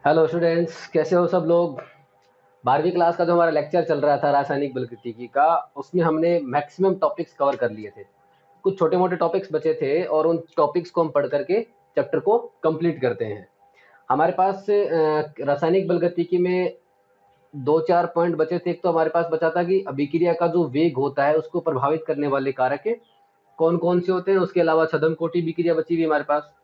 Hello students, कैसे हो सब लोग। 12वीं क्लास का जो हमारा लेक्चर चल रहा था रासायनिक बलकृति का, उसमें हमने मैक्सिमम टॉपिक्स कवर कर लिए थे। कुछ छोटे मोटे टॉपिक्स बचे थे और उन टॉपिक्स को हम पढ़ करके चैप्टर को कंप्लीट करते हैं। हमारे पास रासायनिक बलकृति में दो चार पॉइंट बचे थे। एक तो हमारे पास बचा था कि अभिक्रिया का जो वेग होता है उसको प्रभावित करने वाले कारक कौन कौन से होते हैं। उसके अलावा छद्म कोटि विक्रिया बची हुई हमारे पास,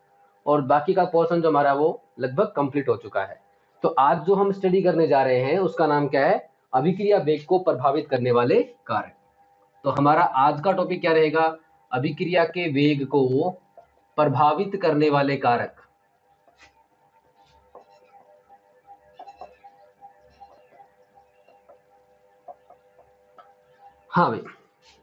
और बाकी का पोर्शन जो हमारा वो लगभग कंप्लीट हो चुका है। तो आज जो हम स्टडी करने जा रहे हैं उसका नाम क्या है? अभिक्रिया वेग को प्रभावित करने वाले कारक। तो हमारा आज का टॉपिक क्या रहेगा? अभिक्रिया के वेग को प्रभावित करने वाले कारक। हाँ भाई,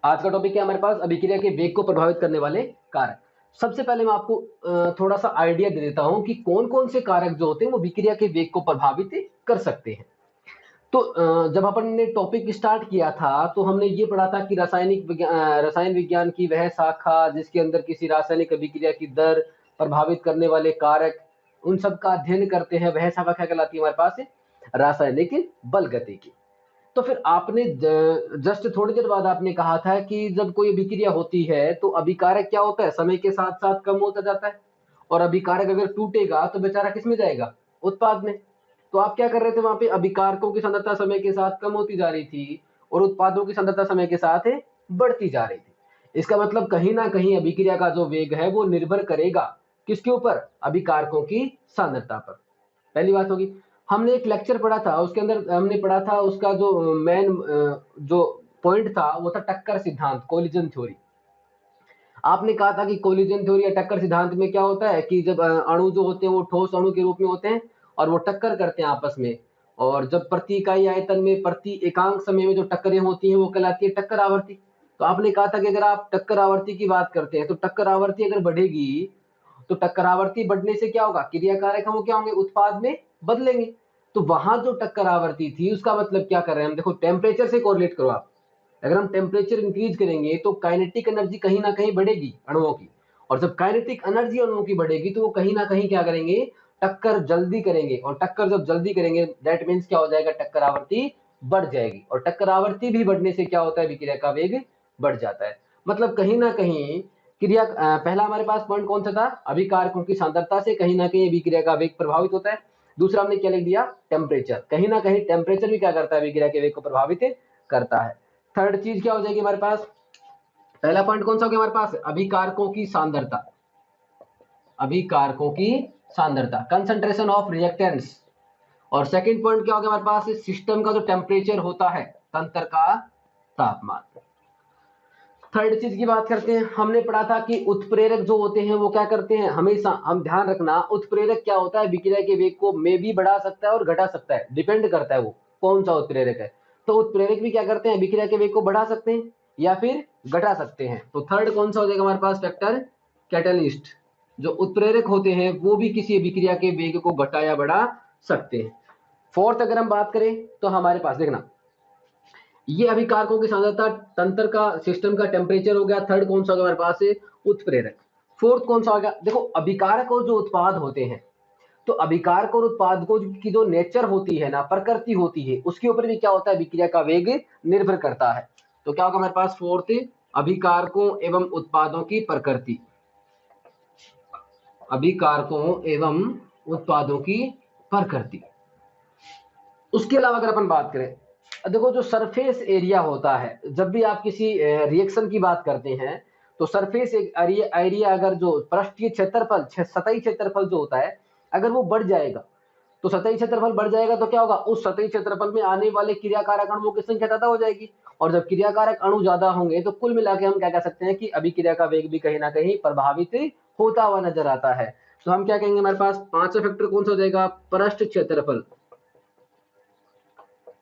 आज का टॉपिक क्या है हमारे पास? अभिक्रिया के वेग को प्रभावित करने वाले कारक। सबसे पहले मैं आपको थोड़ा सा आइडिया दे देता हूं कि कौन कौन से कारक जो होते हैं वो विक्रिया के वेग को प्रभावित कर सकते हैं। तो जब अपन ने टॉपिक स्टार्ट किया था तो हमने ये पढ़ा था कि रसायन विज्ञान की वह शाखा जिसके अंदर किसी रासायनिक अभिक्रिया की दर प्रभावित करने वाले कारक, उन सब का अध्ययन करते हैं, वह शाखा क्या कहलाती है हमारे पास? रासायनिक बलगतिकी। तो फिर आपने जस्ट थोड़ी देर बाद आपने कहा था कि जब कोई अभिक्रिया होती है तो अभिकारक क्या होता है? समय के साथ साथ कम होता जाता है, और अभिकारक अगर टूटेगा तो बेचारा किस में जाएगा? उत्पाद में। तो आप क्या कर रहे थे वहां पे? अभिकारकों की सांद्रता समय के साथ कम होती जा रही थी और उत्पादों की सांद्रता समय के साथ बढ़ती जा रही थी। इसका मतलब कहीं ना कहीं अभिक्रिया का जो वेग है वो निर्भर करेगा किसके ऊपर? अभिकारकों की सांद्रता पर। पहली बात होगी। हमने एक लेक्चर पढ़ा था, उसके अंदर हमने पढ़ा था उसका जो मेन जो पॉइंट था वो था टक्कर सिद्धांत, कोलिजन थ्योरी। आपने कहा था कि कोलिजन थ्योरी या टक्कर सिद्धांत में क्या होता है कि जब अणु जो होते हैं वो ठोस अणु के रूप में होते हैं और वो टक्कर करते हैं आपस में, और जब प्रति इकाई आयतन में प्रति एकांक समय में जो टक्करें होती हैं वो कहलाती है टक्कर आवर्ती। तो आपने कहा था कि अगर आप टक्कर आवर्ती की बात करते हैं तो टक्कर आवर्ती अगर बढ़ेगी तो टक्कर आवर्ती बढ़ने से क्या होगा? क्रिया कारक हम क्या होंगे? उत्पाद में बदलेंगे। तो वहां जो टक्कर आवर्ती थी उसका मतलब क्या कर रहे हैं हम? देखो, टेम्परेचर से कोरिलेट करो आप। अगर हम टेम्परेचर इंक्रीज करेंगे तो काइनेटिक एनर्जी कहीं ना कहीं बढ़ेगी अणुओं की, और जब काइनेटिक एनर्जी अणुओं की बढ़ेगी तो वो कहीं ना कहीं क्या करेंगे? टक्कर जल्दी करेंगे, और टक्कर जब जल्दी करेंगे दैट मीन्स क्या हो जाएगा? टक्कर आवृत्ति बढ़ जाएगी, और टक्कर आवृत्ति भी बढ़ने से क्या होता है? विक्रिया का वेग बढ़ जाता है। मतलब कहीं ना कहीं पहला हमारे पास पॉइंट कौन सा था? अभिकारकों की सांद्रता से कहीं ना कहीं विक्रिया का वेग प्रभावित होता है। दूसरा हमने क्या लिख दिया? टेम्परेचर। कहीं ना कहीं टेम्परेचर भी क्या करता है? विक्रिया के वेग को प्रभावित करता है। थर्ड चीज क्या हो जाएगी हमारे पास? पहला पॉइंट कौन सा हो गया हमारे पास? अभिकारकों की सांद्रता। अभिकारकों की सांद्रता, कंसंट्रेशन ऑफ रिएक्टेंट्स। और सेकंड पॉइंट क्या हो गया हमारे पास? सिस्टम का जो टेम्परेचर होता है, तंत्र का तापमान। थर्ड चीज की बात करते हैं। हमने पढ़ा था कि उत्प्रेरक जो होते हैं वो क्या करते हैं? हमेशा हम ध्यान रखना, उत्प्रेरक क्या होता है? विक्रिया के वेग को में भी बढ़ा सकता है और घटा सकता है, डिपेंड करता है वो कौन सा उत्प्रेरक है। तो उत्प्रेरक भी क्या करते हैं? विक्रिया के वेग को बढ़ा सकते हैं या फिर घटा सकते हैं। तो थर्ड कौन सा हो जाएगा हमारे पास? Factor catalyst. जो उत्प्रेरक होते हैं वो भी किसी विक्रिया के वेग को घटा या बढ़ा सकते हैं। फोर्थ अगर हम बात करें तो हमारे पास देखना, ये अभिकारकों की सांद्रता, तंत्र का, सिस्टम का टेम्परेचर हो गया। थर्ड कौन सा होगा हमारे पास? उत्प्रेरक। फोर्थ कौन सा होगा? देखो, अभिकारक और जो उत्पाद होते हैं, तो अभिकारक और उत्पाद को की जो नेचर होती है ना, प्रकृति होती है, उसके ऊपर भी क्या होता है? विक्रिया का वेग निर्भर करता है। तो क्या होगा हमारे पास? फोर्थ, अभिकारकों एवं उत्पादों की प्रकृति। अभिकारकों एवं उत्पादों की प्रकृति। उसके अलावा अगर अपन बात करें, देखो जो सरफेस एरिया होता है, जब भी आप किसी रिएक्शन की बात करते हैं तो सरफेस एरिया, अगर जो पृष्ठीय क्षेत्रफल, सतही क्षेत्रफल जो होता है, अगर वो बढ़ जाएगा तो सतही क्षेत्रफल बढ़ जाएगा तो क्या होगा? उस सतही क्षेत्रफल में आने वाले क्रियाकारक अणुओं की संख्या ज्यादा हो जाएगी, और जब क्रियाकारक अणु ज्यादा होंगे तो कुल मिला के हम क्या कह सकते हैं कि अभिक्रिया का वेग भी कहीं ना कहीं प्रभावित होता हुआ नजर आता है। तो हम क्या कहेंगे? हमारे पास पांचवा फैक्टर कौन सा हो जाएगा? पृष्ठ क्षेत्रफल,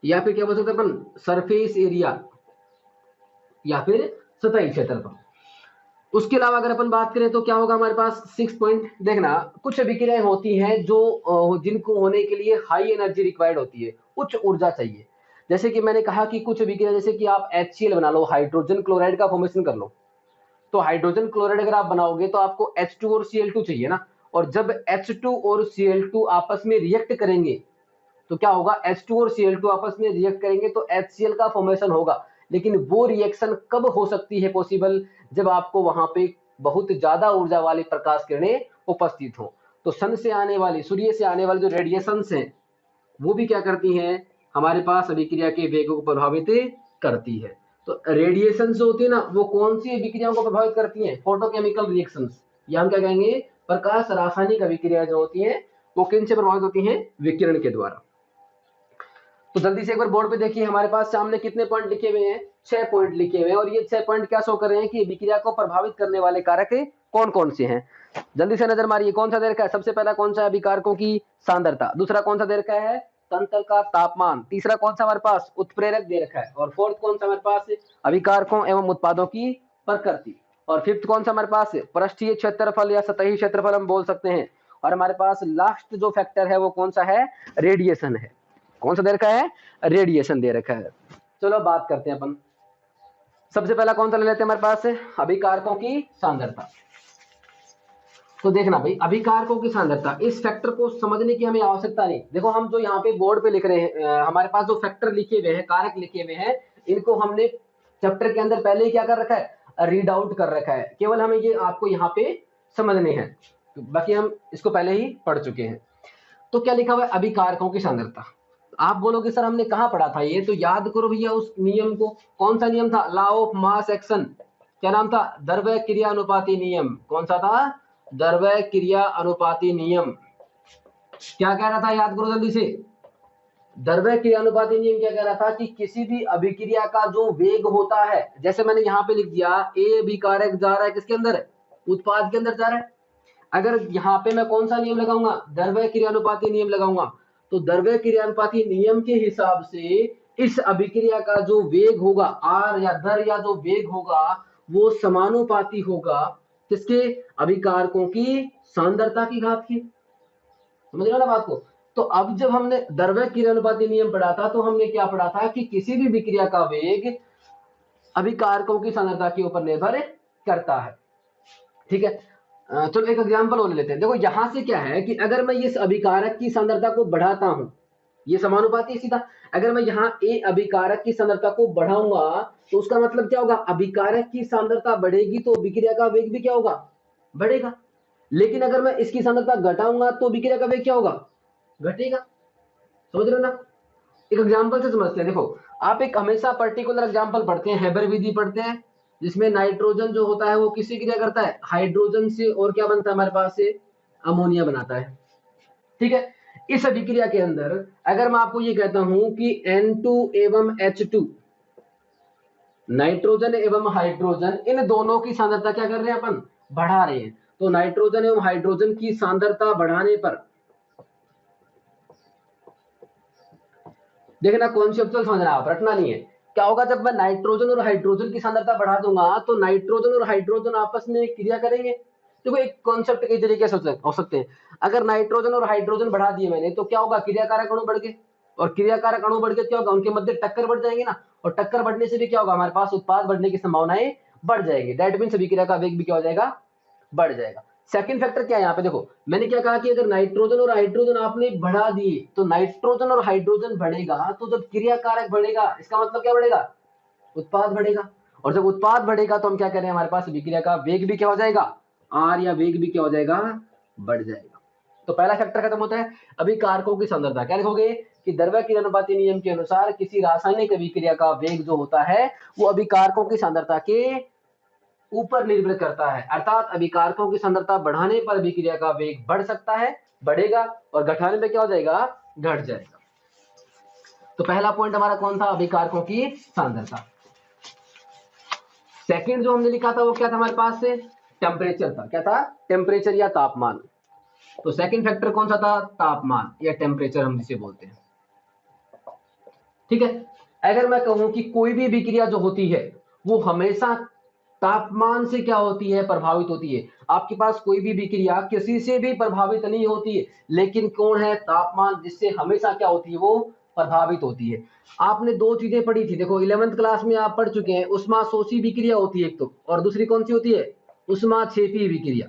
या फिर क्या बोल सकते हैं अपन? सरफेस एरिया, या फिर सतही क्षेत्रफल। उसके अलावा अगर अपन बात करें तो क्या होगा हमारे पास? सिक्स पॉइंट देखना, कुछ अभिक्रियाएं होती हैं जो जिनको होने के लिए हाई एनर्जी रिक्वायर्ड होती है, उच्च ऊर्जा चाहिए। जैसे कि मैंने कहा कि कुछ अभिक्रिया, जैसे कि आप HCl बना लो, हाइड्रोजन क्लोराइड का फॉर्मेशन कर लो। तो हाइड्रोजन क्लोराइड अगर आप बनाओगे तो आपको H2 और Cl2 चाहिए ना, और जब H2 और Cl2 आपस में रिएक्ट करेंगे तो क्या होगा, H2 और Cl2 आपस में रिएक्ट करेंगे तो HCl का फॉर्मेशन होगा। लेकिन वो रिएक्शन कब हो सकती है पॉसिबल, जब आपको वहां पे बहुत ज्यादा ऊर्जा वाली प्रकाश किरणें उपस्थित हो। तो सन से आने वाली, सूर्य से आने वाली जो रेडिएशंस हैं वो भी क्या करती हैं, हमारे पास अभिक्रिया के वेग को प्रभावित करती है। तो रेडिएशन जो होती है ना, वो कौन सी अभिक्रियाओं को प्रभावित करती हैं, फोटोकेमिकल रिएक्शंस, या हम क्या कहेंगे प्रकाश रासायनिक अभिक्रिया जो होती हैं वो किन से प्रभावित होती हैं, विकिरण के द्वारा। तो जल्दी से एक बार बोर्ड पे देखिए, हमारे पास सामने कितने पॉइंट लिखे हुए हैं, 6 पॉइंट लिखे हुए हैं, और ये 6 पॉइंट क्या शो कर रहे हैं कि अभिक्रिया को प्रभावित करने वाले कारक कौन कौन से हैं। जल्दी से नजर मारिए, कौन सा दे रखा है, सबसे पहला कौन सा है, अभिकारकों की सांद्रता, दूसरा कौन सा दे रखा है, तंत्र का तापमान, तीसरा कौन सा हमारे पास उत्प्रेरक दे रखा है, और फोर्थ कौन सा हमारे पास अभिकारकों एवं उत्पादों की प्रकृति, और फिफ्थ कौन सा हमारे पास पृष्ठीय क्षेत्रफल या सतही क्षेत्रफल हम बोल सकते हैं, और हमारे पास लास्ट जो फैक्टर है वो कौन सा है, रेडिएशन है। कौन सा दे रखा है, रेडिएशन दे रखा है। चलो बात करते हैं अपन, सबसे पहला कौन सा ले लेते हैं हमारे पास, अभिकारकों की सांद्रता। तो देखना भाई, अभिकारकों की सांद्रता, इस फैक्टर को समझने की हमें आवश्यकता नहीं। देखो हम जो यहाँ पे बोर्ड पे लिख रहे हैं, हमारे पास जो फैक्टर लिखे हुए हैं, कारक लिखे हुए हैं, इनको हमने चैप्टर के अंदर पहले ही क्या कर रखा है, रीड आउट कर रखा है, केवल हमें ये आपको यहाँ पे समझने हैं, तो बाकी हम इसको पहले ही पढ़ चुके हैं। तो क्या लिखा हुआ है, अभिकारकों की सांद्रता। आप बोलोगे सर हमने कहाँ पढ़ा था ये, तो याद करो भैया उस नियम को, कौन सा नियम था, लॉ ऑफ मास एक्शन, क्या नाम था, द्रव्य क्रिया अनुपाती नियम। कौन सा था, द्रव्य क्रिया अनुपाती नियम। क्या कह रहा था, याद करो जल्दी से, द्रव्य क्रिया अनुपाती नियम क्या कह रहा था कि किसी भी अभिक्रिया का जो वेग होता है, जैसे मैंने यहाँ पे लिख दिया, ए अभिकारक जा रहा है किसके अंदर, उत्पाद के अंदर जा रहा है, अगर यहाँ पे मैं कौन सा नियम लगाऊंगा, द्रव्य क्रियानुपाती नियम लगाऊंगा, तो द्रव्य क्रियानुपाती नियम के हिसाब से इस अभिक्रिया का जो वेग होगा, आर या दर या जो वेग होगा, वो समानुपाती होगा किसके, अभिकारकों की सांद्रता की घात की। समझ रहे हो ना बात को। तो अब जब हमने द्रव्य क्रियानुपाती नियम पढ़ा था तो हमने क्या पढ़ा था कि किसी भी विक्रिया का वेग अभिकारकों की सांद्रता के ऊपर निर्भर करता है। ठीक है, चलो एक एग्जांपल और ले लेते हैं। देखो यहां से क्या है कि अगर मैं इस अभिकारक की सांद्रता को बढ़ाता हूं, ये समानुपाती है सीधा, अगर मैं यहाँ ए अभिकारक की सांद्रता को बढ़ाऊंगा तो उसका मतलब क्या होगा, अभिकारक की सांद्रता बढ़ेगी तो विक्रिया का वेग भी क्या होगा, बढ़ेगा। लेकिन अगर मैं इसकी सांद्रता घटाऊंगा तो विक्रिया का वेग क्या होगा, घटेगा। समझ रहे हो ना, एक एग्जांपल से समझते हैं। देखो आप एक हमेशा पर्टिकुलर एग्जांपल पढ़ते हैं, हेबर विधि पढ़ते हैं, जिसमें नाइट्रोजन जो होता है वो किससे क्रिया करता है, हाइड्रोजन से, और क्या बनता है हमारे पास से, अमोनिया बनाता है। ठीक है, इस अभिक्रिया के अंदर अगर मैं आपको ये कहता हूं कि N2 एवं H2, नाइट्रोजन एवं हाइड्रोजन, इन दोनों की सांद्रता क्या कर रहे हैं अपन, बढ़ा रहे हैं, तो नाइट्रोजन एवं हाइड्रोजन की सांद्रता बढ़ाने पर, देखना कॉन्सेप्चुअल समझना, आप रटना नहीं है, क्या होगा जब मैं नाइट्रोजन और हाइड्रोजन की सांद्रता बढ़ा दूंगा तो नाइट्रोजन और हाइड्रोजन आपस में क्रिया करेंगे। देखो एक कॉन्सेप्ट कई तरीके से हो सकते हैं, अगर नाइट्रोजन और हाइड्रोजन बढ़ा दिए मैंने तो क्या होगा, क्रियाकारक अणु बढ़ गए, और क्रियाकारक अणु बढ़ के क्या होगा, उनके मध्य टक्कर बढ़ जाएगी ना, और टक्कर बढ़ने से भी क्या होगा, हमारे पास उत्पाद बढ़ने की संभावनाएं बढ़ जाएगी। दैट मीन्स अभिक्रिया का वेग भी क्या हो जाएगा, बढ़ जाएगा। सेकंड फैक्टर क्या है यहाँ पे, देखो मैंने क्या कहा कि अगर नाइट्रोजन और हाइड्रोजन आपने बढ़ा दिए तो नाइट्रोजन और हाइड्रोजन बढ़ेगा, तो जब क्रियाकारक बढ़ेगा इसका मतलब क्या बढ़ेगा, उत्पाद बढ़ेगा, और जब उत्पाद बढ़ेगा तो हम क्या करें, हमारे पास विक्रिया का वेग भी क्या हो जाएगा, आर या वेग भी क्या हो जाएगा, बढ़ जाएगा। तो पहला फैक्टर खत्म होता है। अभी कारकों की सांद्रता क्या लिखोगे कि द्रव्य क्रियानुपाती नियम के अनुसार किसी रासायनिक अभिक्रिया का वेग जो होता है वो अभिकारकों की सांद्रता के ऊपर निर्भर करता है, अर्थात अभिकारकों की सांद्रता बढ़ाने पर अभिक्रिया का वेग बढ़ सकता है, बढ़ेगा, और घटाने पे क्या हो जाएगा, घट जाएगा। तो पहला पॉइंट हमारा कौन था, अभिकारकों की सांद्रता। सेकंड जो हमने लिखा था वो क्या था हमारे पास से, टेम्परेचर था। क्या था, टेम्परेचर या तापमान। तो सेकंड फैक्टर कौन सा था, तापमान या टेम्परेचर हम जिसे बोलते हैं। ठीक है, अगर मैं कहूं कि कोई भी विक्रिया जो होती है वो हमेशा तापमान से क्या होती है, प्रभावित होती है। आपके पास कोई भी विक्रिया किसी से भी प्रभावित नहीं होती है, लेकिन कौन है, तापमान, जिससे हमेशा क्या होती है, वो प्रभावित होती है। आपने दो चीजें पढ़ी थी, देखो 11th क्लास में आप पढ़ चुके हैं, उष्माशोषी विक्रिया होती है एक तो, और दूसरी कौन सी होती है, उष्माक्षेपी विक्रिया।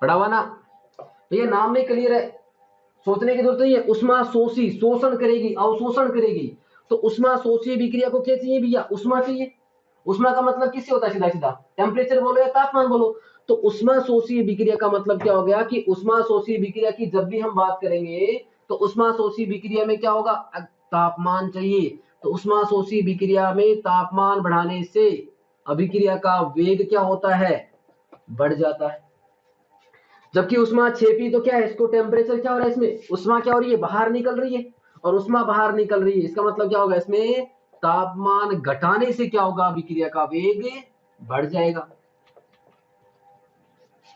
पढ़ा हुआ ना? तो ये नाम में क्लियर है, सोचने की जरूरत नहीं है। उष्मा शोषी, शोषण करेगी, अवशोषण करेगी। तो उष्मा शोषी विक्रिया को क्या चाहिए भैया? उष्मा चाहिए। उष्मा का मतलब किससे होता है? सीधा सीधा टेम्परेचर बोलो या तापमान बोलो। तो उष्मा शोषी विक्रिया का मतलब क्या हो गया कि उष्मा शोषी विक्रिया की जब भी हम बात करेंगे तो उष्मा शोषी विक्रिया में क्या होगा? तापमान चाहिए। तो उष्मा शोषी विक्रिया में तापमान बढ़ाने से अभिक्रिया का वेग क्या होता है? बढ़ जाता है। जबकि उष्मा छेपी तो क्या है? इसको टेम्परेचर क्या हो रहा है? इसमें उष्मा क्या हो रही है? बाहर निकल रही है। और उष्मा बाहर निकल रही है, इसका मतलब क्या होगा? इसमें तापमान घटाने से क्या होगा? विक्रिया का वेग बढ़ जाएगा।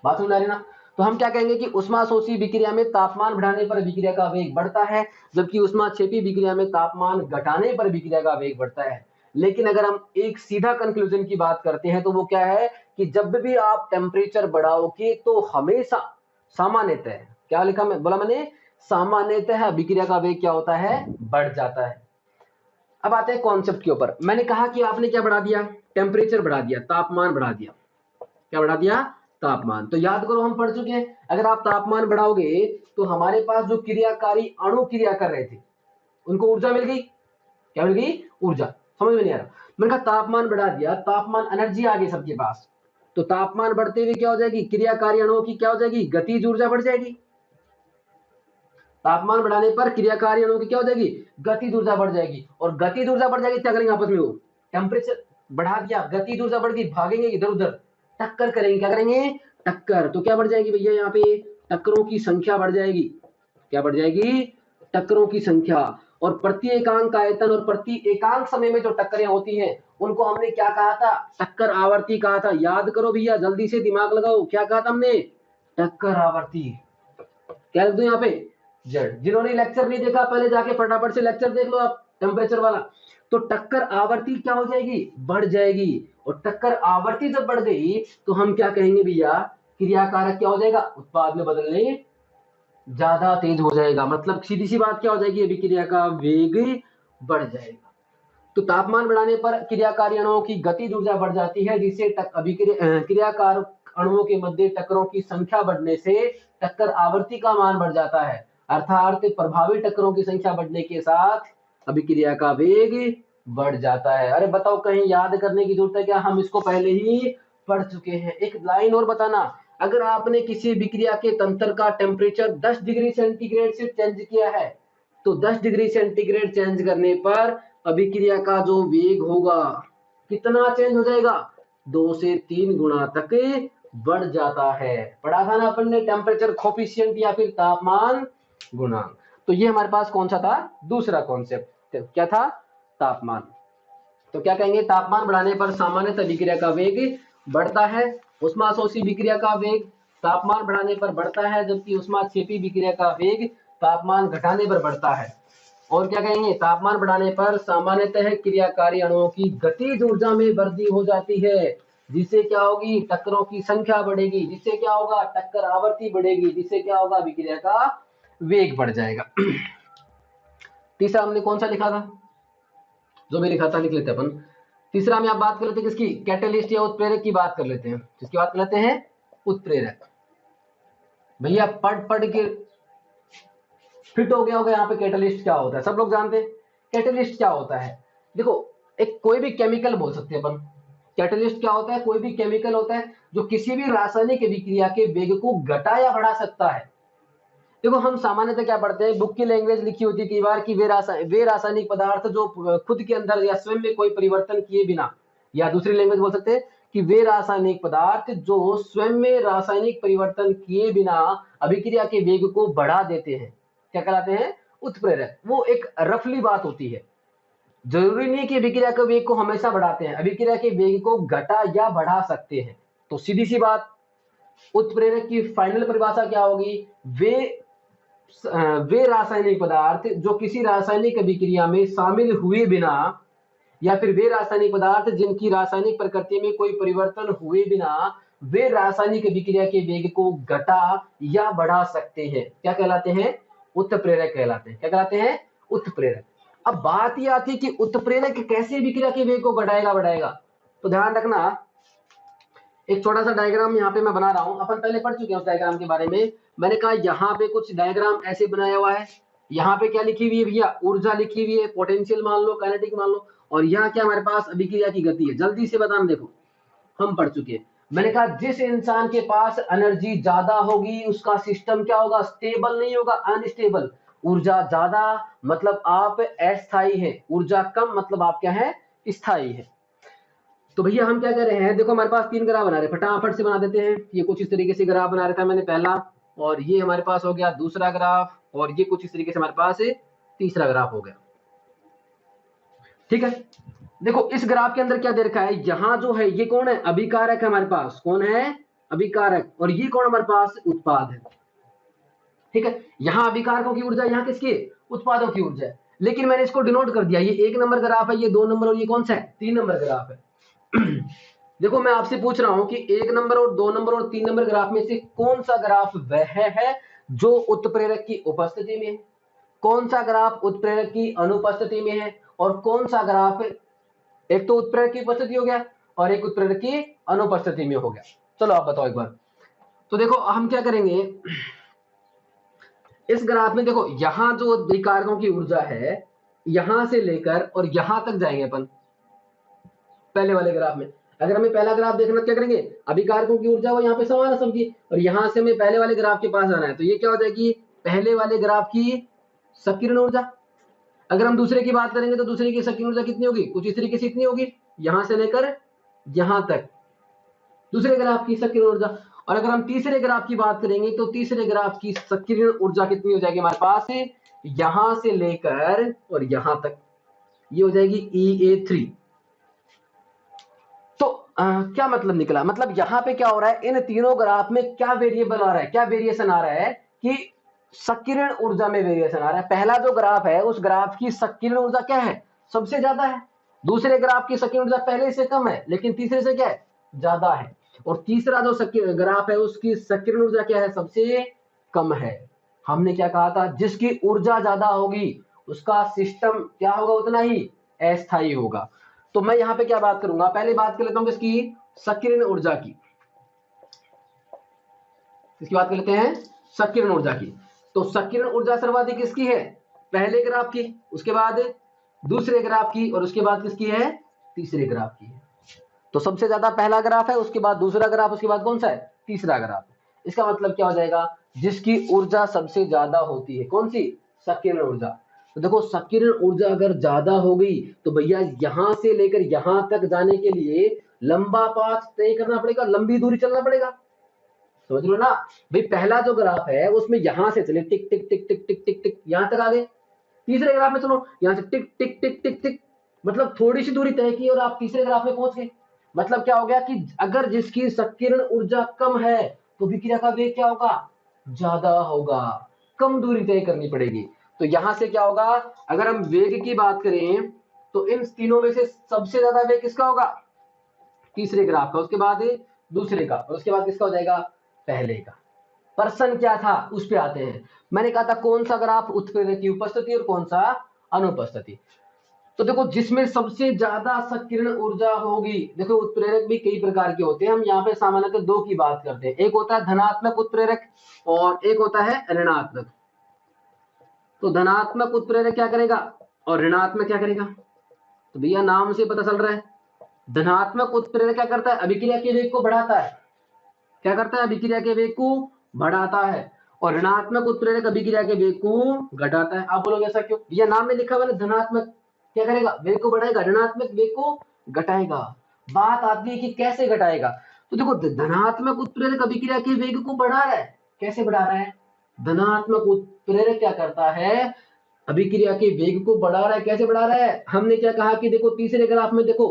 बात समझ आ रही ना? तो हम क्या कहेंगे कि उष्मा शोषी विक्रिया में तापमान बढ़ाने पर विक्रिया का वेग बढ़ता है, जबकि उष्मा छेपी विक्रिया में तापमान घटाने पर विक्रिया का वेग बढ़ता है। लेकिन अगर हम एक सीधा कंक्लूजन की बात करते हैं तो वो क्या है कि जब भी आप टेम्परेचर बढ़ाओगे तो हमेशा सामान्यतः, क्या लिखा मैं बोला मैंने? सामान्यतः विक्रिया का वेग क्या होता है? बढ़ जाता है। अब आते हैं कॉन्सेप्ट के ऊपर। मैंने कहा कि आपने क्या बढ़ा दिया? टेम्परेचर बढ़ा दिया, तापमान बढ़ा दिया। क्या बढ़ा दिया? तापमान। तो याद करो हम पढ़ चुके हैं, अगर आप तापमान बढ़ाओगे तो हमारे पास जो क्रियाकारी अणु क्रिया कर रहे थे उनको ऊर्जा मिल गई। क्या मिल गई? ऊर्जा। समझ में नहीं आ रहा? मैंने कहा तापमान बढ़ा दिया, तापमान एनर्जी आ गई सबके पास। तो तापमान बढ़ते हुए क्या हो जाएगी? क्रियाकारी अणुओं की क्या हो जाएगी? गतिज ऊर्जा बढ़ जाएगी। तापमान बढ़ाने पर क्रियाकारी अणुओं की क्या हो जाएगी? गतिज ऊर्जा बढ़ जाएगी। और गतिज ऊर्जा बढ़ जाएगी, क्या करेंगे आपस में? वो टेम्परेचर बढ़ा दिया, गतिज ऊर्जा बढ़ गई, भागेंगे इधर उधर, टक्कर करेंगे। क्या करेंगे? टक्कर। तो क्या बढ़ जाएगी भैया? यहाँ पे टक्करों की संख्या बढ़ जाएगी। क्या बढ़ जाएगी? टक्करों की संख्या। और प्रति एकांक आयतन और प्रति एकांक समय में जो टक्करें होती हैं उनको हमने क्या कहा था? टक्कर आवर्ती कहा था। याद करो भैया, जल्दी से दिमाग लगाओ, क्या कहा था हमने? टक्कर आवर्ती। क्या लिख दो यहाँ पे? जेड। जिन्होंने लेक्चर नहीं देखा पहले जाके फटाफट से लेक्चर देख लो आप, टेम्परेचर वाला। तो टक्कर आवर्ती क्या हो जाएगी? बढ़ जाएगी। और टक्कर आवर्ती जब बढ़ गई तो हम क्या कहेंगे भैया? क्रियाकारक क्या हो जाएगा? उत्पाद में बदलने ज्यादा तेज हो जाएगा। मतलब सीधी सी बात क्या हो जाएगी? अभिक्रिया का वेग बढ़ जाएगा। तो तापमान बढ़ाने पर क्रियाकारी अणुओं की गतिज ऊर्जा बढ़ जाती है, जिससे क्रियाकार अणुओं के मध्य टक्करों की संख्या बढ़ने से टक्कर आवर्ती का मान बढ़ जाता है। अर्थात प्रभावी टक्करों की संख्या बढ़ने के साथ अभिक्रिया का वेग बढ़ जाता है। अरे बताओ, कहीं याद करने की जरूरत है क्या? हम इसको पहले ही पढ़ चुके हैं। एक लाइन और बताना, अगर आपने किसी विक्रिया के तंत्र का टेम्परेचर 10 डिग्री सेंटीग्रेड से चेंज किया है तो 10 डिग्री सेंटीग्रेड चेंज करने पर अभिक्रिया का जो वेग होगा कितना चेंज हो जाएगा? 2 से 3 गुना तक बढ़ जाता है। पढ़ा था ना अपन ने टेम्परेचर कोफिशिएंट या फिर तापमान गुणांक। तो ये हमारे पास कौन सा था? दूसरा कॉन्सेप्ट क्या था? तापमान। तो क्या कहेंगे? तापमान बढ़ाने पर सामान्यतः विक्रिया का वेग बढ़ता है। उष्माशोषी विक्रिया का वेग तापमान बढ़ाने पर बढ़ता है, जबकि उष्माक्षेपी विक्रिया का वेग तापमान घटाने पर बढ़ता है। और क्या कहेंगे? तापमान बढ़ाने पर सामान्यतः क्रियाकारी अणुओं की गतिज ऊर्जा में वृद्धि हो जाती है, जिससे क्या होगी? टक्करों की संख्या बढ़ेगी, जिससे क्या होगा? टक्कर आवर्ती बढ़ेगी, जिससे क्या होगा? विक्रिया का वेग बढ़ जाएगा। तीसरा हमने कौन सा लिखा था? जो भी लिखा था लिख लेते अपन। तीसरा में आप बात कर लेते हैं किसकी? कैटलिस्ट या उत्प्रेरक की बात कर लेते हैं। किसकी बात कर लेते हैं? उत्प्रेरक। भैया पढ़ पढ़ के फिट हो गया होगा यहाँ पे कैटलिस्ट क्या होता है, सब लोग जानते हैं कैटलिस्ट क्या होता है। देखो, एक कोई भी केमिकल बोल सकते हैं अपन। कैटलिस्ट क्या होता है? कोई भी केमिकल होता है जो किसी भी रासायनिक विक्रिया के वेग को घटा या बढ़ा सकता है। देखो, हम सामान्यतः क्या पढ़ते हैं, बुक की लैंग्वेज लिखी होती है कई बार कि वे रासायनिक पदार्थ जो खुद के अंदर या स्वयं में कोई परिवर्तन किए बिना, या दूसरी लैंग्वेज बोल सकते हैं कि वे रासायनिक पदार्थ जो स्वयं में रासायनिक परिवर्तन किए बिना अभिक्रिया के वेग को बढ़ा देते हैं, क्या कहलाते हैं? उत्प्रेरक। वो एक रफली बात होती है, जरूरी नहीं कि अभिक्रिया के वेग को हमेशा बढ़ाते हैं, अभिक्रिया के वेग को घटा या बढ़ा सकते हैं। तो सीधी सी बात, उत्प्रेरक की फाइनल परिभाषा क्या होगी? वे रासायनिक पदार्थ जो किसी रासायनिक अभिक्रिया में शामिल हुए बिना, या फिर वे रासायनिक पदार्थ जिनकी रासायनिक प्रकृति में कोई परिवर्तन हुए बिना वे रासायनिक अभिक्रिया के वेग को घटा या बढ़ा सकते हैं, क्या कहलाते हैं? उत्प्रेरक कहलाते हैं। क्या कहलाते हैं? उत्प्रेरक। अब बात यह आती है कि उत्प्रेरक कैसे अभिक्रिया के वेग को घटाएगा बढ़ाएगा। तो ध्यान रखना, एक छोटा सा डायग्राम यहाँ पे मैं बना रहा हूँ, अपन पहले पढ़ चुके हैं उस डायग्राम के बारे में। मैंने कहा यहाँ पे कुछ डायग्राम ऐसे बनाया हुआ है, यहाँ पे क्या लिखी हुई है भैया, ऊर्जा लिखी हुई है, पोटेंशियल मान लो, काइनेटिक मान लो, और यहाँ क्या हमारे पास अभिक्रिया की गति है। जल्दी से बताना, देखो हम पढ़ चुके हैं। मैंने कहा जिस इंसान के पास एनर्जी ज्यादा होगी उसका सिस्टम क्या होगा, स्टेबल नहीं होगा, अनस्टेबल। ऊर्जा ज्यादा मतलब आप अस्थायी है, ऊर्जा कम मतलब आप क्या है, स्थायी है। तो भैया हम क्या कर रहे हैं, देखो हमारे पास 3 ग्राफ बना रहे हैं, फटाफट से बना देते हैं। ये कुछ इस तरीके से ग्राफ बना रहा था मैंने पहला, और ये हमारे पास हो गया दूसरा ग्राफ, और ये कुछ इस तरीके से हमारे पास तीसरा ग्राफ हो गया। ठीक है, देखो इस ग्राफ के अंदर क्या दे रखा है, यहाँ जो है ये कौन है, अभिकारक है हमारे पास, कौन है, अभिकारक, और ये कौन हमारे पास, उत्पाद है। ठीक है, यहाँ अभिकारकों की ऊर्जा, यहाँ किसकी, उत्पादों की ऊर्जा है। लेकिन मैंने इसको डिनोट कर दिया, ये 1 नंबर ग्राफ है, ये 2 नंबर, और ये कौन सा है, 3 नंबर ग्राफ है। देखो मैं आपसे पूछ रहा हूं कि 1 नंबर और 2 नंबर और 3 नंबर ग्राफ में से कौन सा ग्राफ वह है जो उत्प्रेरक की उपस्थिति में है, कौन सा ग्राफ उत्प्रेरक की अनुपस्थिति में है, और कौन सा ग्राफ, एक तो उत्प्रेरक की उपस्थिति हो गया और एक उत्प्रेरक की अनुपस्थिति में हो गया। चलो आप बताओ एक बार। तो देखो हम क्या करेंगे, इस ग्राफ में देखो यहां जो विकारकों की ऊर्जा है, यहां से लेकर और यहां तक जाएंगे अपन पहले वाले ग्राफ में। अगर हमें पहला ग्राफ देखना क्या करेंगे, अभिकारकों की ऊर्जा वो यहाँ पे समान है सबकी, और यहां से हमें पहले वाले ग्राफ के पास आना है, तो ये क्या हो जाएगी, पहले वाले ग्राफ की संकीर्ण ऊर्जा। अगर हम दूसरे की बात करेंगे तो दूसरे की संकीर्ण ऊर्जा कितनी होगी, कुछ इस तरीके से इतनी होगी, यहां से लेकर यहां तक दूसरे ग्राफ की संकीर्ण ऊर्जा। और अगर हम तीसरे ग्राफ की बात करेंगे तो तीसरे ग्राफ की संकीर्ण ऊर्जा कितनी हो जाएगी हमारे पास, यहां से लेकर और यहां तक, ये हो जाएगी EA3। तो क्या मतलब निकला, मतलब यहां पे क्या हो रहा है, इन तीनों ग्राफ में क्या वेरिएबल आ रहा है, क्या वेरिएशन आ रहा है कि संकीर्ण ऊर्जा में वेरिएशन आ रहा है। पहला जो ग्राफ है उस ग्राफ की संकीर्ण ऊर्जा क्या है, सबसे ज्यादा है। दूसरे ग्राफ की संकीर्ण ऊर्जा पहले से कम है, लेकिन तीसरे से क्या है, ज्यादा है। और तीसरा जो ग्राफ है उसकी संकीर्ण ऊर्जा क्या है, सबसे कम है। हमने क्या कहा था, जिसकी ऊर्जा ज्यादा होगी उसका सिस्टम क्या होगा, उतना ही अस्थायी होगा। तो मैं यहाँ पे क्या बात करूंगा, पहले बात कर लेता हूं किसकी, संकीर्ण ऊर्जा की। किसकी बात कर लेते हैं, संकीर्ण ऊर्जा की। तो संकीर्ण ऊर्जा सर्वाधिक किसकी है, पहले ग्राफ की, उसके बाद दूसरे ग्राफ की, और उसके बाद किसकी है, तीसरे ग्राफ की है। तो सबसे ज्यादा पहला ग्राफ है, उसके बाद दूसरा ग्राफ, उसके बाद कौन सा है, तीसरा ग्राफ। इसका मतलब क्या हो जाएगा, जिसकी ऊर्जा सबसे ज्यादा होती है, कौन सी, संकीर्ण ऊर्जा। तो देखो संकीर्ण ऊर्जा अगर ज्यादा हो गई तो भैया यहां से लेकर यहां तक जाने के लिए लंबा पाथ तय करना पड़ेगा, लंबी दूरी चलना पड़ेगा। समझ लो ना भाई, पहला जो ग्राफ है उसमें यहां से चले टिक टिक टिक टिक टिक टिक टिक यहां तक आ गए, तीसरे ग्राफ में चलो यहां से टिक टिक टिक टिक टिक, मतलब थोड़ी सी दूरी तय की और आप तीसरे ग्राफ में पहुंच गए। मतलब क्या हो गया कि अगर जिसकी संकीर्ण ऊर्जा कम है तो विक्रिया का वेग क्या होगा, ज्यादा होगा, कम दूरी तय करनी पड़ेगी। तो यहां से क्या होगा, अगर हम वेग की बात करें तो इन तीनों में से सबसे ज्यादा वेग किसका होगा, तीसरे ग्राफ का, उसके बाद दूसरे का, और उसके बाद किसका हो जाएगा, पहले का। प्रश्न क्या था उस पे आते हैं। मैंने कहा था कौन सा ग्राफ उत्प्रेरक की उपस्थिति और कौन सा अनुपस्थिति। तो देखो जिसमें सबसे ज्यादा संकीर्ण ऊर्जा होगी, देखो उत्प्रेरक भी कई प्रकार के होते हैं, हम यहाँ पे सामान्यतः दो की बात करते हैं, एक होता है धनात्मक उत्प्रेरक और एक होता है ऋणात्मक। तो धनात्मक उत्प्रेरक क्या करेगा और ऋणात्मक क्या करेगा, तो भैया नाम से पता चल रहा है। धनात्मक उत्प्रेरक क्या करता है, अभिक्रिया के वेग को बढ़ाता है, क्या करता है, अभिक्रिया के वेग को बढ़ाता है, और ऋणात्मक उत्प्रेरक अभिक्रिया के वेग को घटाता है। आप बोलोगे ऐसा क्यों, ये नाम में लिखा हुआ है धनात्मक क्या करेगा, वेग को बढ़ाएगा, ऋणात्मक वेग को घटाएगा। बात आती है कि कैसे घटाएगा। तो देखो धनात्मक उत्प्रेरक अभिक्रिया के वेग को बढ़ा रहा है, कैसे बढ़ा रहा है, धनात्मक उत्प्रेरक क्या करता है, अभिक्रिया के वेग को बढ़ा रहा है। कैसे बढ़ा रहा है, हमने क्या कहा कि देखो तीसरे ग्राफ में देखो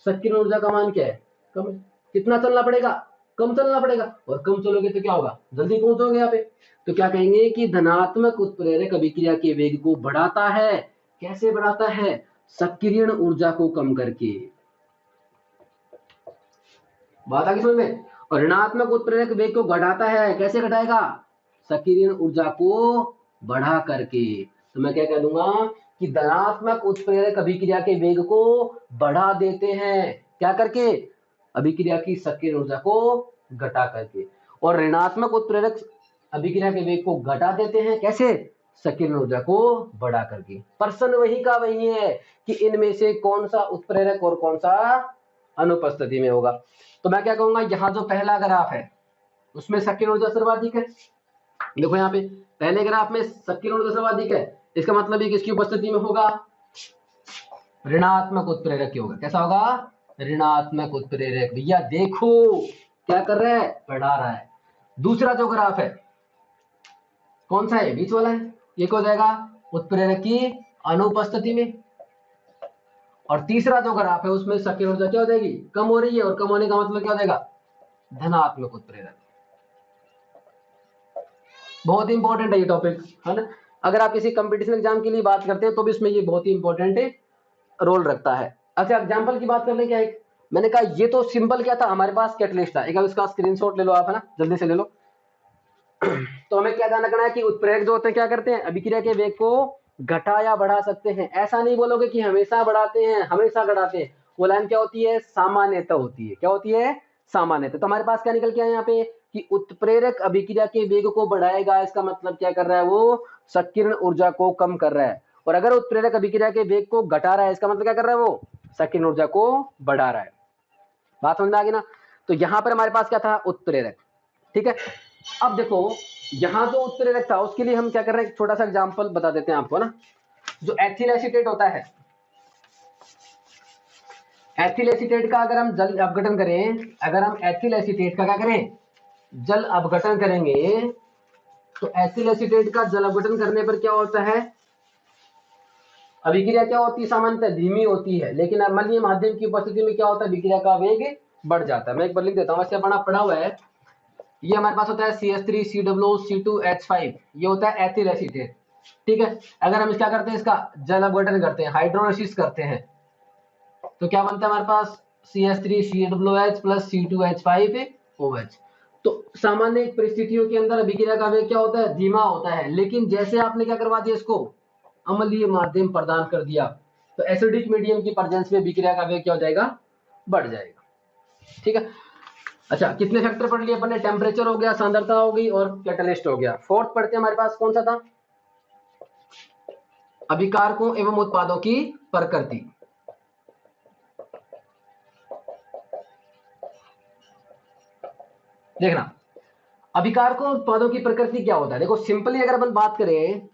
संकीर्ण ऊर्जा का मान क्या है, कम है, कितना चलना पड़ेगा, कम चलना पड़ेगा, और कम चलोगे तो क्या होगा, जल्दी पहुंचोगे यहाँ पे। तो क्या कहेंगे कि धनात्मक उत्प्रेरक अभिक्रिया के वेग को बढ़ाता है, कैसे बढ़ाता है, संकीर्ण ऊर्जा को कम करके। बात आगे समझ में। और ऋणात्मक उत्प्रेरक वेग को घटाता है, कैसे घटाएगा, संकीर्ण ऊर्जा को बढ़ा करके। तो मैं क्या कह दूंगा कि धनात्मक उत्प्रेरक अभिक्रिया के वेग को बढ़ा देते हैं, क्या करके, अभिक्रिया की सक्रिय ऊर्जा को घटा करके, और ऋणात्मक उत्प्रेरक अभिक्रिया के वेग को घटा देते हैं, कैसे? सक्रिय ऊर्जा को बढ़ा करके। प्रश्न वही का वही है कि इनमें से कौन सा उत्प्रेरक और कौन सा अनुपस्थिति में होगा। तो मैं क्या कहूंगा, यहाँ जो पहला ग्राफ है उसमें सक्रिय ऊर्जा सर्वाधिक है। देखो यहाँ पे पहले ग्राफ में सक्रिय ऊर्जा सर्वाधिक है, इसका मतलब ये किसकी उपस्थिति में होगा? ऋणात्मक उत्प्रेरक की होगा। कैसा होगा? ऋणात्मक उत्प्रेरक। भैया देखो क्या कर रहा है, बढ़ा रहा है। दूसरा जो ग्राफ है कौन सा है? बीच वाला है। ये क्या हो जाएगा? उत्प्रेरक की अनुपस्थिति में। और तीसरा जो ग्राफ है उसमें सक्रिय ऊर्जा क्या हो जाएगी? कम हो रही है, और कम होने का मतलब क्या हो जाएगा? धनात्मक उत्प्रेरक। बहुत इंपॉर्टेंट है ये टॉपिक, है ना। अगर आप किसी कंपटीशन एग्जाम के लिए बात करते हैं तो भी इसमें ये बहुत ही इंपॉर्टेंट रोल रखता है। अच्छा, एग्जाम्पल की बात कर लें क्या एक? मैंने कहा ये तो सिंपल क्या था, हमारे पास कैटलिस्ट था। एक अब इसका स्क्रीनशॉट ले लो आप, है ना, जल्दी से ले लो। तो हमें क्या ध्यान रखना है कि उत्प्रेरक जो होते हैं क्या करते हैं? अभिक्रिया के वेग को घटा या बढ़ा सकते हैं। ऐसा नहीं बोलोगे कि हमेशा बढ़ाते हैं हमेशा घटाते हैं। वो लाइन क्या होती है? सामान्यतः होती है। क्या होती है? सामान्यतः। तो हमारे पास क्या निकल के आया यहाँ पे कि उत्प्रेरक अभिक्रिया के वेग को बढ़ाएगा, इसका मतलब क्या कर रहा है? वो संकीर्ण ऊर्जा को कम कर रहा है। और अगर उत्प्रेरक अभिक्रिया के वेग को घटा रहा है, इसका मतलब क्या कर रहा है? वो संकीर्ण ऊर्जा को बढ़ा रहा है। बात समझ में आ गई ना। तो यहां पर हमारे पास क्या था? उत्प्रेरक। ठीक है, अब देखो यहां जो उत्प्रेरक था उसके लिए हम क्या कर रहे हैं, छोटा सा एग्जांपल बता देते हैं आपको ना। जो एथिल एसीटेट होता है, एथिल एसीटेट का अगर हम जल अपघटन करें, अगर हम एथिल एसीटेट का क्या करें? जल अपघटन करेंगे, तो एथिल एसीटेट का जल अपघटन करने पर क्या होता है? अभिक्रिया क्या होती है? सामान्यतः धीमी होती है, लेकिन अम्लीय माध्यम की उपस्थिति में क्या होता है? अभिक्रिया का वेग बढ़ जाता है। मैं एक बार लिख देता हूं, वैसे बड़ा पढ़ा हुआ है। ये हमारे पास होता है CH3COO2H5, ये होता है एथिल एसीटेट। ठीक है, अगर हम क्या करते हैं? इसका जल अपघटन करते हैं, हाइड्रोलिसिस करते हैं, तो क्या बनता है हमारे पास? CH3COOH plus C2H5OH। तो सामान्य परिस्थितियों के अंदर अभिक्रिया का वेग क्या होता है? धीमा होता है। लेकिन जैसे आपने क्या करवा दिया, इसको अम्लीय माध्यम प्रदान कर दिया, तो एसिडिक मीडियम की प्रेजेंस में अभिक्रिया का वेग क्या हो जाएगा? बढ़ जाएगा। ठीक है, अच्छा कितने फैक्टर पढ़ लिए अपन ने? टेम्परेचर हो गया, सांद्रता हो गई, और कैटलिस्ट हो गया। फोर्थ पढ़ते हैं हमारे पास कौन सा था? अभिकारकों एवं उत्पादों की प्रकृति। देखना, अभिकारकों उत्पादों की प्रकृति क्या होता है। देखो सिंपली अगर अपन बात करें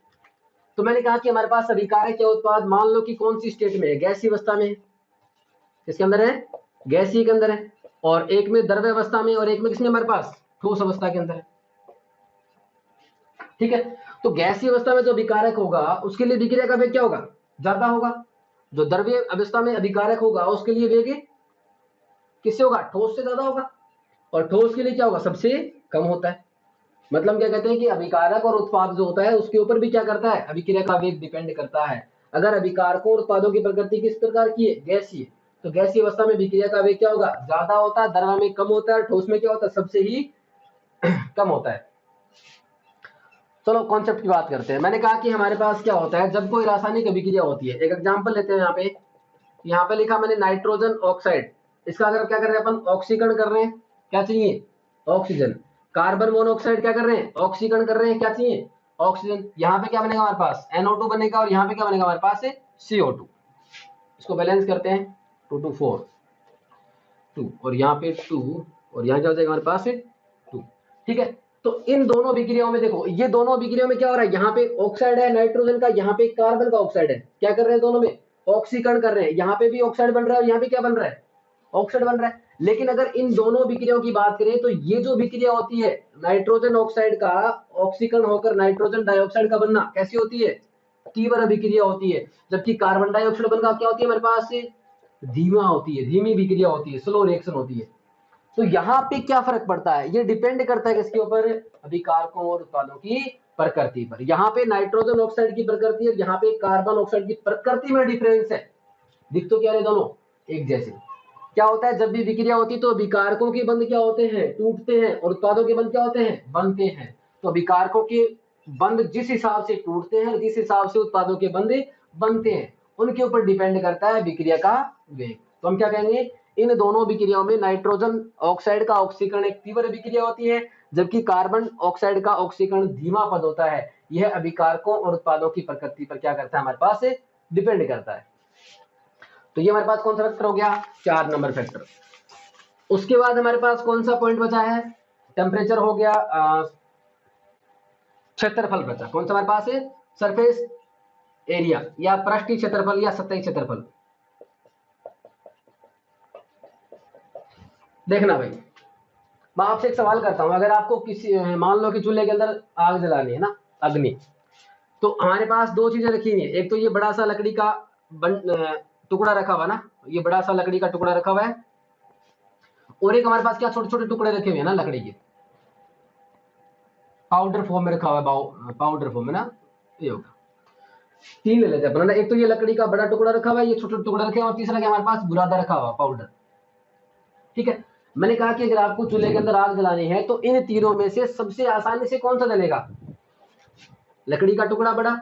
तो मैंने कहा कि हमारे पास अभिकारक या उत्पाद मान लो कि कौन सी स्टेट में है? गैसीय अवस्था में। किसके अंदर है? गैसीय के अंदर है। और एक में द्रव्य अवस्था में, और एक में किसमें? हमारे पास ठोस अवस्था के अंदर है। ठीक है, तो गैसीय अवस्था में जो अभिकारक होगा उसके लिए अभिक्रिया का वेग क्या होगा? ज्यादा होगा। जो द्रव्य अवस्था में अभिकारक होगा उसके लिए वेग किससे होगा? ठोस से ज्यादा होगा। और ठोस के लिए क्या होगा? सबसे कम होता है। मतलब क्या कहते हैं कि अभिकारक और उत्पाद जो होता है उसके ऊपर भी क्या करता है? अभिक्रिया का वेग डिपेंड करता है। अगर अभिकारकों और उत्पादों की प्रकृति किस प्रकार की है? गैसीय, तो गैसीय अवस्था में अभिक्रिया का वेग क्या होगा? ज्यादा होता है। द्रव्य में कम होता है, ठोस में क्या होता है? सबसे ही कम होता है। चलो कॉन्सेप्ट की बात करते हैं। मैंने कहा कि हमारे पास क्या होता है जब कोई रासायनिक अभिक्रिया होती है। एक एग्जांपल लेते हैं। यहाँ पे लिखा मैंने नाइट्रोजन ऑक्साइड। इसका अगर क्या कर रहे हैं अपन? ऑक्सीकरण कर रहे हैं। क्या चाहिए? ऑक्सीजन। कार्बन मोनोऑक्साइड क्या कर रहे हैं? ऑक्सीकरण कर रहे हैं। क्या चाहिए? ऑक्सीजन। यहाँ पे क्या बनेगा हमारे पास? NO2 बनेगा, और यहाँ पे क्या बनेगा हमारे पास? CO2। इसको बैलेंस करते हैं, 2 2 4 2, और यहाँ पे 2, और यहाँ क्या हो जाएगा हमारे पास? 2। ठीक है, तो इन दोनों अभिक्रियाओं में देखो, ये दोनों अभिक्रियाओं में क्या हो रहा है? यहाँ पे ऑक्साइड है नाइट्रोजन का, यहाँ पे कार्बन का ऑक्साइड है। क्या कर रहे हैं? दोनों में ऑक्सीकरण कर रहे हैं। यहाँ पे भी ऑक्साइड बन रहा है, और यहाँ पे क्या बन रहा है? ऑक्साइड बन रहा है। लेकिन अगर इन दोनों अभिक्रियाओं की बात करें तो ये जो अभिक्रिया होती है नाइट्रोजन ऑक्साइड का ऑक्सीकरण होकर नाइट्रोजन डाइऑक्साइड का बनना, कैसी होती है? तीव्र अभिक्रिया होती है। जबकि कार्बन डाइऑक्साइड बनना क्या होती है हमारे पास? धीमा होती है, धीमी अभिक्रिया होती है, स्लो रिएक्शन होती है। तो यहाँ पे क्या फर्क पड़ता है? ये डिपेंड करता है किसके ऊपर? अभिकारकों और उत्पादों की प्रकृति पर। यहाँ पे नाइट्रोजन ऑक्साइड की प्रकृति और यहाँ पे कार्बन ऑक्साइड की प्रकृति में डिफरेंस है। दिख तो क्या रहे? दोनों एक जैसे। क्या होता है जब भी विक्रिया होती है तो अभिकारकों के बंध क्या होते हैं? टूटते हैं, और उत्पादों के बंध क्या होते हैं? बनते हैं। तो अभिकारकों के बंध जिस हिसाब से टूटते हैं, जिस हिसाब से उत्पादों के बंध बनते हैं, उनके ऊपर डिपेंड करता है विक्रिया का वेग। तो हम क्या कहेंगे? इन दोनों अभिक्रियाओं में नाइट्रोजन ऑक्साइड का ऑक्सीकरण एक तीव्र अभिक्रिया होती है, जबकि कार्बन ऑक्साइड का ऑक्सीकरण धीमा पद होता है। यह अभिकारकों और उत्पादों की प्रकृति पर क्या करता है, हमारे पास डिपेंड करता है। तो ये हमारे पास कौन सा फैक्टर हो गया, 4 नंबर फैक्टर। उसके बाद हमारे पास कौन सा पॉइंट बचा है, टेम्परेचर हो गया, क्षेत्रफल बचा। कौन सा हमारे पास है, सरफेस एरिया या पृष्ठीय क्षेत्रफल या सतही क्षेत्रफल। देखना भाई, मैं आपसे एक सवाल करता हूं, अगर आपको किसी, मान लो कि चूल्हे के अंदर आग जलानी है ना, अग्नि, तो हमारे पास दो चीजें रखी हुई है। एक तो ये बड़ा सा लकड़ी का टुकड़ा रखा हुआ ना, ये बड़ा सा लकड़ी का टुकड़ा रखा हुआ है, और एक हमारे पास क्या छोटे छोटे टुकड़े रखे हुए हैं ना लकड़ी के, पाउडर फॉर्म में रखा हुआ है, पाउडर फॉर्म में ना, ये होगा। 3 ले लेते हैं अपना, एक तो ये लकड़ी का बड़ा टुकड़ा रखा हुआ है, ये छोटे छोटे टुकड़े रखे हुए, और तीसरा क्या हमारे पास बुरादा रखा हुआ पाउडर। ठीक है, मैंने कहा कि अगर आपको चूल्हे के अंदर आग जलानी है तो इन तीनों में से सबसे आसानी से कौन सा जलेगा, लकड़ी का टुकड़ा बड़ा,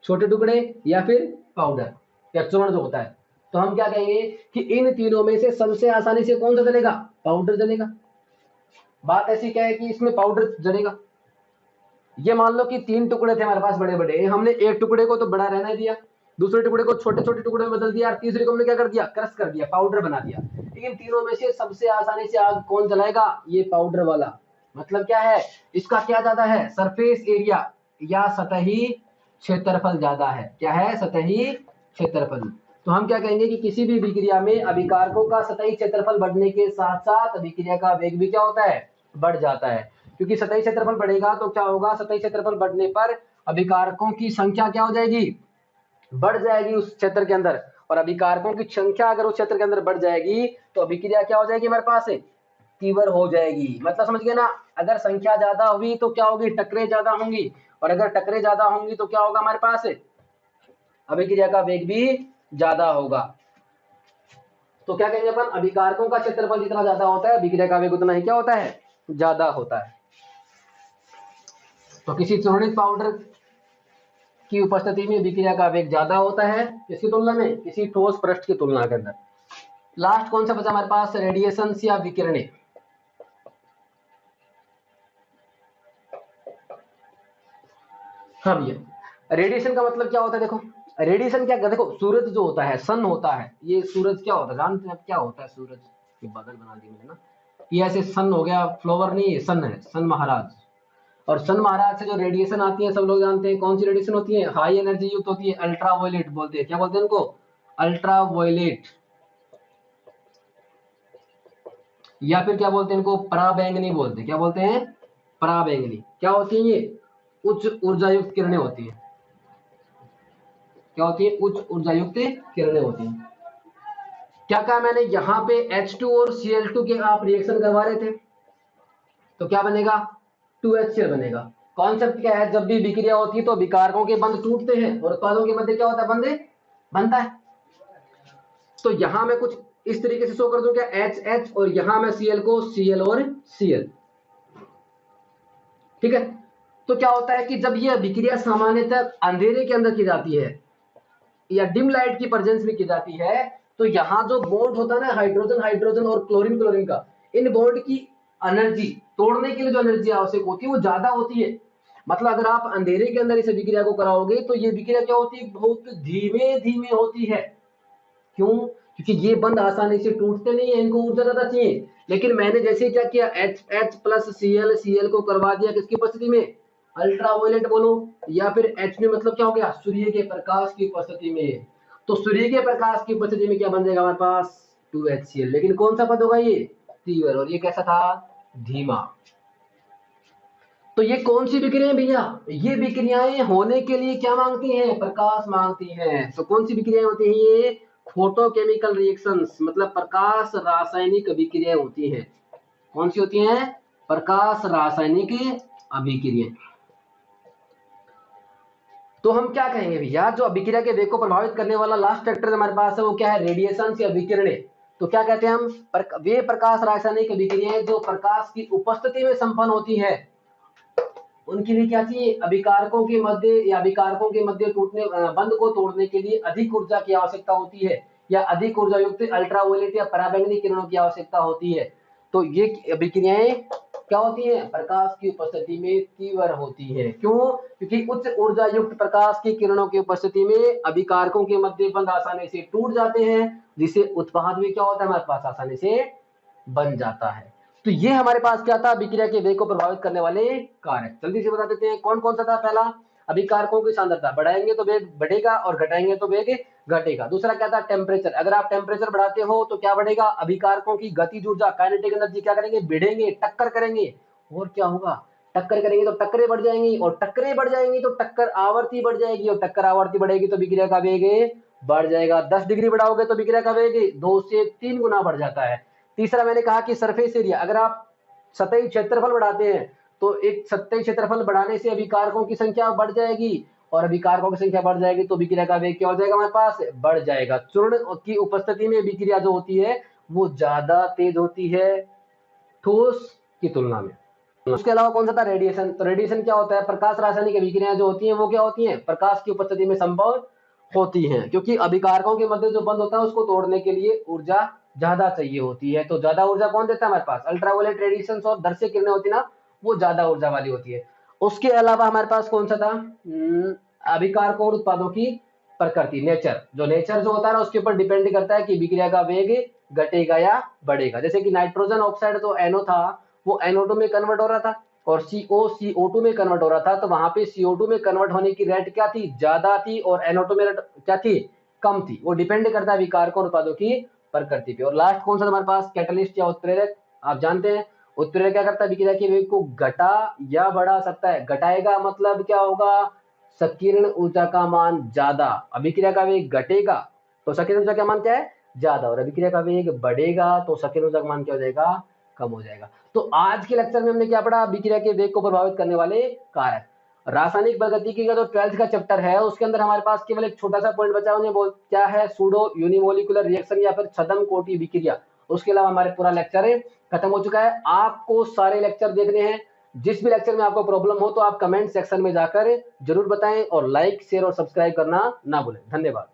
छोटे टुकड़े, या फिर पाउडर या चूर्ण जो होता है। तो हम क्या कहेंगे कि इन तीनों में से सबसे आसानी से कौन सा जलेगा, पाउडर जलेगा। बात ऐसी क्या है कि इसमें पाउडर जलेगा। ये मान लो कि 3 टुकड़े थे हमारे पास बड़े बड़े, हमने एक टुकड़े को तो बड़ा रहने दिया, दूसरे टुकड़े को छोटे छोटे टुकड़े में बदल दिया, और तीसरे को हमने क्या कर दिया, क्रश कर दिया, पाउडर बना दिया। लेकिन तीनों में से सबसे आसानी से आग कौन जलाएगा, ये पाउडर वाला। मतलब क्या है, इसका क्या ज्यादा है, सरफेस एरिया या सतही क्षेत्रफल ज्यादा है। क्या है, सतही क्षेत्रफल। तो हम क्या कहेंगे कि किसी भी अभिक्रिया में अभिकारकों का सतही क्षेत्रफल बढ़ने के साथ साथ अभिक्रिया का वेग भी क्या होता है, बढ़ जाता है। क्योंकि सतही क्षेत्रफल बढ़ेगा तो क्या होगा, सतही क्षेत्रफल बढ़ने पर अभिकारकों की संख्या क्या हो जाएगी, बढ़ जाएगी उस क्षेत्र के अंदर। और अभिकारकों की संख्या अगर उस क्षेत्र के अंदर बढ़ जाएगी तो अभिक्रिया क्या हो जाएगी हमारे पास, तीव्र हो जाएगी। मतलब समझ गए ना, अगर संख्या ज्यादा हुई तो क्या होगी, टकरे ज्यादा होंगी, और अगर टकरे ज्यादा होंगी तो क्या होगा हमारे पास, अभिक्रिया का वेग भी ज्यादा होगा। तो क्या कहेंगे अपन, अभिकारकों का क्षेत्रफल जितना ज्यादा होता है अभिक्रिया का वेग उतना ही क्या होता है, ज्यादा होता है। तो किसी चूर्णित पाउडर की उपस्थिति में अभिक्रिया का वेग ज्यादा होता है, किसकी तुलना में, किसी ठोस पृष्ठ की तुलना के अंदर। लास्ट कौन सा बचा हमारे पास, रेडिएशन या विकिरणें। हाँ भैया, रेडिएशन का मतलब क्या होता है, देखो रेडिएशन क्या, देखो सूरज जो होता है, सन होता है, ये सूरज क्या होता है, जानते हैं क्या होता है सूरज, ये बादल बना दिए मैंने ना, ये ऐसे सन हो गया, फ्लावर नहीं है, सन है, सन महाराज। और सन महाराज से जो रेडिएशन आती है सब लोग जानते हैं कौन सी रेडिएशन होती है, हाई एनर्जी युक्त होती है, अल्ट्रा वायलेट बोलते हैं। क्या बोलते हैं उनको, अल्ट्रा वायलेट, या फिर क्या बोलते हैं इनको, पराबैंगनी बोलते हैं। क्या बोलते हैं, पराबैंगनी। क्या होती है ये, उच्च ऊर्जा युक्त किरणें होती है। क्या होती है, उच्च ऊर्जा युक्त किरणें होती हैं। क्या कहा मैंने, यहाँ पे H2 और Cl2 के आप रिएक्शन करवा रहे थे तो क्या बनेगा, 2HCl बनेगा। कॉन्सेप्ट क्या है, जब भी विक्रिया होती है तो विकारकों के बंध टूटते हैं और उत्पादों के मध्य क्या होता है, बंध बनता है। तो यहां मैं कुछ इस तरीके से शो कर दूं क्या, HH, और यहां मैं Cl को Cl और Cl। ठीक है, तो क्या होता है कि जब यह विक्रिया सामान्यतः अंधेरे के अंदर की जाती है या डिम लाइट की प्रेजेंस में की जाती है, तो यहाँ जो बॉन्ड होता है ना, हाइड्रोजन हाइड्रोजन और क्लोरीन क्लोरीन का, इन बॉन्ड की एनर्जी तोड़ने के लिए जो एनर्जी आवश्यक होती है वो ज्यादा होती है। मतलब अगर आप अंधेरे के अंदर इस विक्रिया को कराओगे तो ये विक्रिया क्या होती है, बहुत धीमे धीमे होती है। क्यों, क्योंकि ये बंद आसानी से टूटते नहीं है, इनको ऊर्जा ज्यादा चाहिए। लेकिन मैंने जैसे क्या किया, HH प्लस Cl को करवा दिया किसकी उपस्थिति में, अल्ट्रावायलेट बोलो, या फिर H में मतलब क्या हो गया, सूर्य के प्रकाश की उपस्थिति में। तो सूर्य के प्रकाश की उपस्थिति में क्या बन जाएगा हमारे पास, 2HCl। लेकिन कौन सा पद होगा ये, तीव्र, और ये कैसा था, धीमा। तो ये कौन सी विक्रियाएं भैया, ये विक्रियाएं होने के लिए क्या मांगती हैं, प्रकाश मांगती हैं। तो कौन सी विक्रियाएं होती हैं ये, फोटोकेमिकल रिएक्शंस, मतलब प्रकाश रासायनिक अभिक्रियाएं होती हैं। कौन सी होती हैं, प्रकाश रासायनिक अभिक्रियाएं। तो हम क्या कहेंगे भैया, जो अभिक्रिया के वेग को प्रभावित करने वाला लास्ट फैक्टर हमारे पास है वो क्या है, रेडिएशन या विकिरणें। तो क्या कहते हैं हम, वे प्रकाश रासायनिक अभिक्रियाएं जो प्रकाश की उपस्थिति में संपन्न होती है, उनके लिए क्या चाहिए, अभिकारकों के मध्य या अभिकारकों के मध्य टूटने बंध को तोड़ने के लिए अधिक ऊर्जा की आवश्यकता होती है, या अधिक ऊर्जा युक्त अल्ट्रावायलेट या पराबैंगनी किरणों की आवश्यकता होती है। तो ये अभिक्रियाएं क्या होती हैं? प्रकाश की उपस्थिति में तीव्र होती हैं। क्यों? क्योंकि उच्च ऊर्जा युक्त प्रकाश की किरणों की उपस्थिति में अभिकारकों के मध्य बंध आसानी से टूट जाते हैं, जिससे उत्पाद भी क्या होता है हमारे पास आसानी से बन जाता है। तो ये हमारे पास क्या था? अभिक्रिया के वेग को प्रभावित करने वाले कारक। जल्दी से बता देते हैं कौन कौन सा था। पहला, अभिकारकों की सांद्रता, बढ़ाएंगे तो वेग बढ़ेगा और घटाएंगे तो वेग घटेगा। दूसरा क्या था? टेम्परेचर, अगर आप टेम्परेचर बढ़ाते हो तो क्या बढ़ेगा? अभिकारकों की गतिज ऊर्जा, काइनेटिक एनर्जी क्या करेंगे? बढ़ेंगे, टक्कर करेंगे। और क्या होगा? टक्कर करेंगे तो टक्करें बढ़ जाएंगी, और टक्करें बढ़ जाएंगी तो टक्कर आवर्ती बढ़ जाएगी, और टक्कर आवर्ती बढ़ेगी तो विक्रिया का वेग बढ़ जाएगा। 10 डिग्री बढ़ाओगे तो विक्रिया का वेग 2 से 3 गुना बढ़ जाता है। तीसरा मैंने कहा कि सरफेस एरिया, अगर आप सतही क्षेत्रफल बढ़ाते हैं तो एक सतही क्षेत्रफल बढ़ाने से अभिकारकों की संख्या बढ़ जाएगी, और अभिकारकों की संख्या बढ़ जाएगी तो विक्रिया का वेग क्या हो जाएगा? हमारे पास बढ़ जाएगा। चूर्ण की उपस्थिति में विक्रिया जो होती है वो ज्यादा तेज होती है ठोस की तुलना में। उसके अलावा कौन सा था? रेडिएशन। तो रेडिएशन क्या होता है? प्रकाश रासायनिक अभिक्रियाएं जो होती हैं वो क्या होती हैं? प्रकाश की उपस्थिति में संभव होती हैं, क्योंकि अभिकारकों के मध्य जो बंध होता है उसको तोड़ने के लिए ऊर्जा ज्यादा चाहिए होती है। तो ज्यादा ऊर्जा कौन देता है हमारे पास? अल्ट्रावायलेट रेडिएशन और दर्शक किरणें होती है ना, वो ज्यादा ऊर्जा वाली होती है। उसके अलावा हमारे पास कौन सा था? अभिकारकों और उत्पादों की प्रकृति, नेचर। जो नेचर जो होता है ना उसके ऊपर डिपेंड करता है कि विक्रिया का वेग घटेगा या बढ़ेगा। जैसे कि नाइट्रोजन ऑक्साइड तो NO था, वो NO2 में कन्वर्ट हो रहा था, और CO CO2 में कन्वर्ट हो रहा था। तो वहां पे CO2 में कन्वर्ट होने की रेट क्या थी? ज्यादा थी, और NO2 में क्या थी? कम थी। वो डिपेंड करता है विकारकों और उत्पादों की प्रकृति पे। और लास्ट कौन सा हमारे पास? कैटलिस्ट या उत्प्रेरक। आप जानते हैं उत्प्रेरक क्या करता है? विक्रिया के वेग को घटा या बढ़ा सकता है। घटाएगा मतलब क्या होगा? संकीर्ण ऊर्जा का मान ज्यादा। अभिक्रिया का वेग घटेगा तो संकीर्ण ऊर्जा का मान क्या है? ज्यादा। और अभिक्रिया का वेग बढ़ेगा तो संकीर्ण ऊर्जा का मान क्या हो जाएगा? कम हो जाएगा। तो आज के लेक्चर में हमने क्या पढ़ा? अभिक्रिया के वेग को प्रभावित करने वाले कारक। रासायनिक बलगतिकी का जो 12th का चैप्टर है उसके अंदर हमारे पास केवल एक छोटा सा पॉइंट बचा, उन्हें बोल क्या है? सूडो यूनिमोलिकुलर रिएक्शन या फिर छद्म कोटि विक्रिया। उसके अलावा हमारे पूरा लेक्चर खत्म हो चुका है। आपको सारे लेक्चर देखने हैं। जिस भी लेक्चर में आपको प्रॉब्लम हो तो आप कमेंट सेक्शन में जाकर जरूर बताएं, और लाइक शेयर और सब्सक्राइब करना ना भूलें। धन्यवाद।